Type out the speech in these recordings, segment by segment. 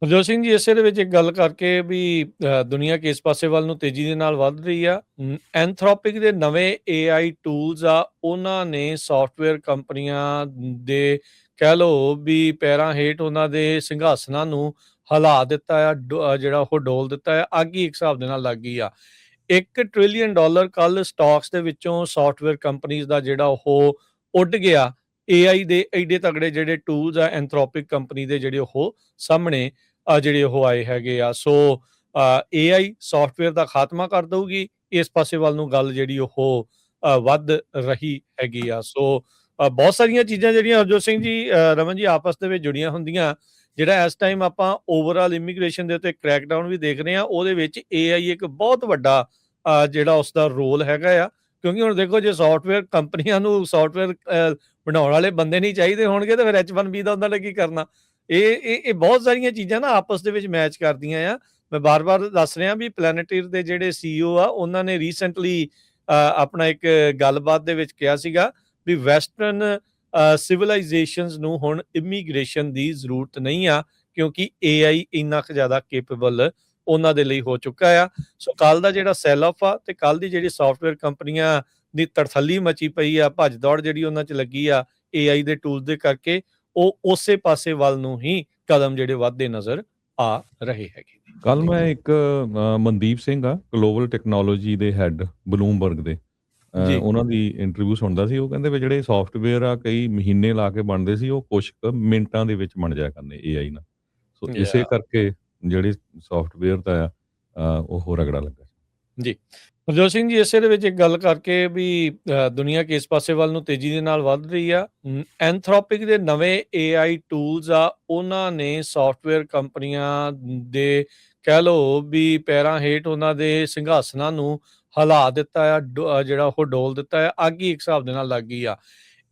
ਹਰਜੋਤ ਸਿੰਘ ਜੀ ਇਸੇ ਦੇ ਵਿੱਚ ਇੱਕ ਗੱਲ ਕਰਕੇ ਵੀ ਦੁਨੀਆ ਕਿਸ ਪਾਸੇ ਵੱਲ ਨੂੰ ਤੇਜ਼ੀ ਦੇ ਨਾਲ ਵੱਧ ਰਹੀ ਆ। ਐਂਥਰੋਪਿਕ ਦੇ ਨਵੇਂ ਏਆਈ ਟੂਲਸ ਆ, ਉਹਨਾਂ ਨੇ ਸੌਫਟਵੇਅਰ ਕੰਪਨੀਆਂ ਦੇ ਕਹਿ ਲਓ ਵੀ ਪੈਰਾਂ ਹੇਠ ਉਹਨਾਂ ਦੇ ਸਿੰਘਾਸਨਾਂ ਨੂੰ ਹਿਲਾ ਦਿੱਤਾ ਆ, ਜਿਹੜਾ ਉਹ ਡੋਲ ਦਿੱਤਾ ਆ, ਅੱਗ ਹੀ ਇੱਕ ਹਿਸਾਬ ਦੇ ਨਾਲ ਲੱਗ ਗਈ ਆ। $1 ਟ੍ਰਿਲੀਅਨ ਕੱਲ ਸਟਾਕਸ ਦੇ ਵਿੱਚੋਂ ਸੌਫਟਵੇਅਰ ਕੰਪਨੀਆਂ ਦਾ ਜਿਹੜਾ ਉਹ ਉੱਡ ਗਿਆ। ਏਆਈ ਦੇ ਐਡੇ ਤਗੜੇ ਜਿਹੜੇ ਟੂਲਸ ਆ ਐਂਥਰੋਪਿਕ ਕੰਪਨੀ ਦੇ ਜਿਹੜੇ ਉਹ ਸਾਹਮਣੇ ਜਿਹੜੇ ਉਹ ਆਏ ਹੈਗੇ ਆ। ਸੋ ਏਆਈ ਸੌਫਟਵੇਅਰ ਦਾ ਖਾਤਮਾ ਕਰ ਦਊਗੀ, ਇਸ ਪਾਸੇ ਵੱਲ ਨੂੰ ਗੱਲ ਜਿਹੜੀ ਉਹ ਵੱਧ ਰਹੀ ਹੈਗੀ ਆ। ਸੋ ਬਹੁਤ ਸਾਰੀਆਂ ਚੀਜ਼ਾਂ ਜਿਹੜੀਆਂ ਹਰਜੋਤ ਸਿੰਘ ਜੀ, ਰਮਨ ਜੀ, ਆਪਸ ਦੇ ਵਿੱਚ ਜੁੜੀਆਂ ਹੁੰਦੀਆਂ। ਜਿਹੜਾ ਇਸ ਟਾਈਮ ਆਪਾਂ ਓਵਰਆਲ ਇਮੀਗ੍ਰੇਸ਼ਨ ਦੇ ਉੱਤੇ ਕ੍ਰੈਕਡਾਊਨ ਵੀ ਦੇਖ ਰਹੇ ਹਾਂ, ਉਹਦੇ ਵਿੱਚ ਏਆਈ ਇੱਕ ਬਹੁਤ ਵੱਡਾ ਜਿਹੜਾ ਉਸਦਾ ਰੋਲ ਹੈਗਾ ਆ। ਕਿਉਂਕਿ ਹੁਣ ਦੇਖੋ, ਜੇ ਸੌਫਟਵੇਅਰ ਕੰਪਨੀਆਂ ਨੂੰ ਸੌਫਟਵੇਅਰ ਬਣਾਉਣ ਵਾਲੇ ਬੰਦੇ ਨਹੀਂ ਚਾਹੀਦੇ ਹੋਣਗੇ ਤਾਂ ਫਿਰ H1B ਦਾ ਉਹਨਾਂ ਨੇ ਕੀ ਕਰਨਾ। ਇਹ ਬਹੁਤ ਸਾਰੀਆਂ ਚੀਜ਼ਾਂ ਨਾ ਆਪਸ ਦੇ ਵਿੱਚ ਮੈਚ ਕਰਦੀਆਂ ਆ। ਮੈਂ ਬਾਰ-ਬਾਰ ਦੱਸ ਰਿਹਾ ਵੀ ਪਲੈਨੇਟੇਰ ਦੇ ਜਿਹੜੇ ਸੀਈਓ ਆ, ਉਹਨਾਂ ਨੇ ਰੀਸੈਂਟਲੀ ਆਪਣਾ ਇੱਕ ਗੱਲਬਾਤ ਦੇ ਵਿੱਚ ਕਿਹਾ ਸੀਗਾ ਵੀ ਵੈਸਟਰਨ ਸਿਵਲਾਈਜੇਸ਼ਨਸ ਨੂੰ ਹੁਣ ਇਮੀਗ੍ਰੇਸ਼ਨ ਦੀ ਜ਼ਰੂਰਤ ਨਹੀਂ ਆ, ਕਿਉਂਕਿ ਏਆਈ ਇੰਨਾ ਕੁ ਜ਼ਿਆਦਾ ਕੇਪੇਬਲ ਉਹਨਾਂ ਦੇ ਲਈ ਹੋ ਚੁੱਕਾ ਆ। ਸੋ ਕੱਲ ਦਾ ਜਿਹੜਾ ਸੈਲ ਆਫ ਆ ਤੇ ਕੱਲ ਦੀ ਜਿਹੜੀ ਸੌਫਟਵੇਅਰ ਕੰਪਨੀਆਂ ਦੀ ਤੜਥੱਲੀ ਮਚੀ ਪਈ ਆ, ਭੱਜ ਦੌੜ ਜਿਹੜੀ ਉਹਨਾਂ 'ਚ ਲੱਗੀ ਆ ਏਆਈ ਦੇ ਟੂਲਸ ਦੇ ਕਰਕੇ, ਉਹ ਉਸੇ ਪਾਸੇ ਵੱਲ ਨੂੰ ਹੀ ਕਦਮ ਜਿਹੜੇ ਵੱਧਦੇ ਨਜ਼ਰ ਆ ਰਹੇ ਹੈਗੇ ਨੇ। ਕੱਲ ਜੀ, ਮੈਂ ਇੱਕ ਮਨਦੀਪ ਸਿੰਘ ਆ ਗਲੋਬਲ ਟੈਕਨੋਲੋਜੀ ਦੇ ਹੈੱਡ ਬਲੂਮਬਰਗ ਦੇ ਜੀ, ਉਹਨਾਂ ਦੀ ਇੰਟਰਵਿਊ ਸੁਣਦਾ ਸੀ। ਉਹ ਕਹਿੰਦੇ ਵੀ ਜਿਹੜੇ ਸੌਫਟਵੇਅਰ ਆ ਕਈ ਮਹੀਨੇ ਲਾ ਕੇ ਬਣਦੇ ਸੀ, ਉਹ ਕੁਛ ਕੁ ਮਿੰਟਾਂ ਦੇ ਵਿੱਚ ਬਣ ਜਾਇਆ ਕਰਨੇ ਏਆਈ ਨਾਲ। ਸੋ ਇਸੇ ਯਾ ਕਰਕੇ ਜਿਹੜੇ ਸੌਫਟਵੇਅਰ ਦਾ ਆ ਉਹ ਰਗੜਾ ਲੱਗਾ। ਜੀ। ਹਰਜੋਤ ਸਿੰਘ ਜੀ ਇਸੇ ਦੇ ਵਿੱਚ ਇੱਕ ਗੱਲ ਕਰਕੇ ਵੀ ਦੁਨੀਆ ਕਿਸ ਪਾਸੇ ਵੱਲ ਨੂੰ ਤੇਜ਼ੀ ਦੇ ਨਾਲ ਵੱਧ ਰਹੀ ਆ। ਐਂਥਰੋਪਿਕ ਦੇ ਨਵੇਂ ਏਆਈ ਟੂਲਸ ਆ, ਉਹਨਾਂ ਨੇ ਸੌਫਟਵੇਅਰ ਕੰਪਨੀਆਂ ਦੇ ਕਹਿ ਲਓ ਵੀ ਪੈਰਾਂ ਹੇਠ ਉਹਨਾਂ ਦੇ ਸਿੰਘਾਸਨਾਂ ਨੂੰ ਹਿਲਾ ਦਿੱਤਾ ਆ, ਜਿਹੜਾ ਉਹ ਡੋਲ ਦਿੱਤਾ ਆ, ਅੱਗ ਹੀ ਇੱਕ ਹਿਸਾਬ ਦੇ ਨਾਲ ਲੱਗ ਗਈ ਆ।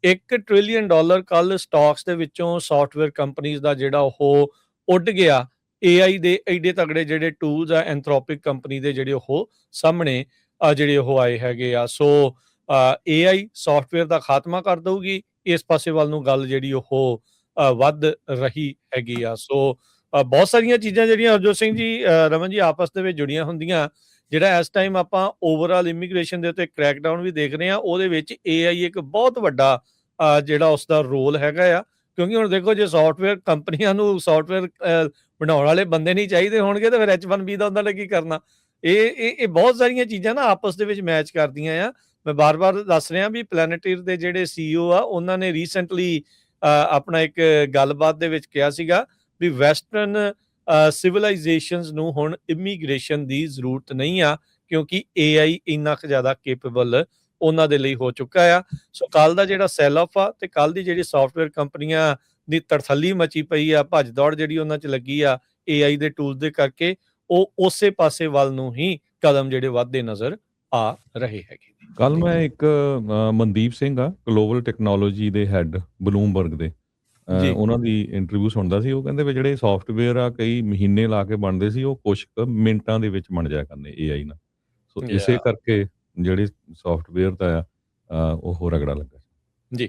$1 ਟ੍ਰਿਲੀਅਨ ਕੱਲ ਸਟਾਕਸ ਦੇ ਵਿੱਚੋਂ ਸੌਫਟਵੇਅਰ ਕੰਪਨੀਆਂ ਦਾ ਜਿਹੜਾ ਉਹ ਉੱਡ ਗਿਆ। ਏਆਈ ਦੇ ਐਡੇ ਤਗੜੇ ਜਿਹੜੇ ਟੂਲਸ ਆ ਐਂਥਰੋਪਿਕ ਕੰਪਨੀ ਦੇ ਜਿਹੜੇ ਉਹ ਸਾਹਮਣੇ ਜਿਹੜੇ ਉਹ ਆਏ ਹੈਗੇ ਆ। ਸੋ ਏਆਈ ਸੌਫਟਵੇਅਰ ਦਾ ਖਾਤਮਾ ਕਰ ਦਊਗੀ, ਇਸ ਪਾਸੇ ਵੱਲ ਨੂੰ ਗੱਲ ਜਿਹੜੀ ਉਹ ਵੱਧ ਰਹੀ ਹੈਗੀ ਆ। ਸੋ ਬਹੁਤ ਸਾਰੀਆਂ ਚੀਜ਼ਾਂ ਜਿਹੜੀਆਂ ਹਰਜੋਤ ਸਿੰਘ ਜੀ, ਰਮਨ ਜੀ, ਆਪਸ ਦੇ ਵਿੱਚ ਜੁੜੀਆਂ ਹੁੰਦੀਆਂ। ਜਿਹੜਾ ਇਸ ਟਾਈਮ ਆਪਾਂ ਓਵਰਆਲ ਇਮੀਗ੍ਰੇਸ਼ਨ ਦੇ ਉੱਤੇ ਕ੍ਰੈਕਡਾਊਨ ਵੀ ਦੇਖ ਰਹੇ ਹਾਂ, ਉਹਦੇ ਵਿੱਚ ਏਆਈ ਇੱਕ ਬਹੁਤ ਵੱਡਾ ਜਿਹੜਾ ਉਸਦਾ ਰੋਲ ਹੈਗਾ ਆ। ਕਿਉਂਕਿ ਹੁਣ ਦੇਖੋ, ਜੇ ਸੌਫਟਵੇਅਰ ਕੰਪਨੀਆਂ ਨੂੰ ਸੌਫਟਵੇਅਰ ਬਣਾਉਣ ਵਾਲੇ ਬੰਦੇ ਨਹੀਂ ਚਾਹੀਦੇ ਹੋਣਗੇ ਤਾਂ ਫਿਰ H1B ਦਾ ਉਹਨਾਂ ਨੇ ਕੀ ਕਰਨਾ। ਇਹ ਬਹੁਤ ਸਾਰੀਆਂ ਚੀਜ਼ਾਂ ਨਾ ਆਪਸ ਦੇ ਵਿੱਚ ਮੈਚ ਕਰਦੀਆਂ ਆ। ਮੈਂ ਬਾਰ-ਬਾਰ ਦੱਸ ਰਿਹਾ ਵੀ ਪਲੈਨੇਟੇਰ ਦੇ ਜਿਹੜੇ ਸੀਈਓ ਆ, ਉਹਨਾਂ ਨੇ ਰੀਸੈਂਟਲੀ ਆਪਣਾ ਇੱਕ ਗੱਲਬਾਤ ਦੇ ਵਿੱਚ ਕਿਹਾ ਸੀਗਾ ਵੀ ਵੈਸਟਰਨ ਸਿਵਲਾਈਜੇਸ਼ਨਸ ਨੂੰ ਹੁਣ ਇਮੀਗ੍ਰੇਸ਼ਨ ਦੀ ਜ਼ਰੂਰਤ ਨਹੀਂ ਆ, ਕਿਉਂਕਿ ਏਆਈ ਇੰਨਾ ਕੁ ਜ਼ਿਆਦਾ ਕੇਪੇਬਲ ਉਹਨਾਂ ਦੇ ਲਈ ਹੋ ਚੁੱਕਾ ਆ। ਸੋ ਕੱਲ ਦਾ ਜਿਹੜਾ ਸੈਲ ਆਫ ਆ ਤੇ ਕੱਲ ਦੀ ਜਿਹੜੀ ਸੌਫਟਵੇਅਰ ਕੰਪਨੀਆਂ ਦੀ ਤੜਥੱਲੀ ਮਚੀ ਪਈ ਆ, ਭੱਜ ਦੌੜ ਜਿਹੜੀ ਉਹਨਾਂ 'ਚ ਲੱਗੀ ਆ ਏਆਈ ਦੇ ਟੂਲਸ ਦੇ ਕਰਕੇ, ਉਹ ਉਸੇ ਪਾਸੇ ਵੱਲ ਨੂੰ ਹੀ ਕਦਮ ਜਿਹੜੇ ਵੱਧਦੇ ਨਜ਼ਰ ਆ ਰਹੇ ਹੈਗੇ ਨੇ। ਕੱਲ ਜੀ, ਮੈਂ ਇੱਕ ਮਨਦੀਪ ਸਿੰਘ ਆ ਗਲੋਬਲ ਟੈਕਨੋਲੋਜੀ ਦੇ ਹੈੱਡ ਬਲੂਮਬਰਗ ਦੇ ਜੀ, ਉਹਨਾਂ ਦੀ ਇੰਟਰਵਿਊ ਸੁਣਦਾ ਸੀ। ਉਹ ਕਹਿੰਦੇ ਵੀ ਜਿਹੜੇ ਸੌਫਟਵੇਅਰ ਆ ਕਈ ਮਹੀਨੇ ਲਾ ਕੇ ਬਣਦੇ ਸੀ, ਉਹ ਕੁਛ ਕੁ ਮਿੰਟਾਂ ਦੇ ਵਿੱਚ ਬਣ ਜਾਇਆ ਕਰਨੇ ਏਆਈ ਨਾਲ। ਸੋ ਇਸੇ ਯਾ ਕਰਕੇ ਜਿਹੜੇ ਸੌਫਟਵੇਅਰ ਦਾ ਆ ਉਹ ਰਗੜਾ ਲੱਗਾ। ਜੀ।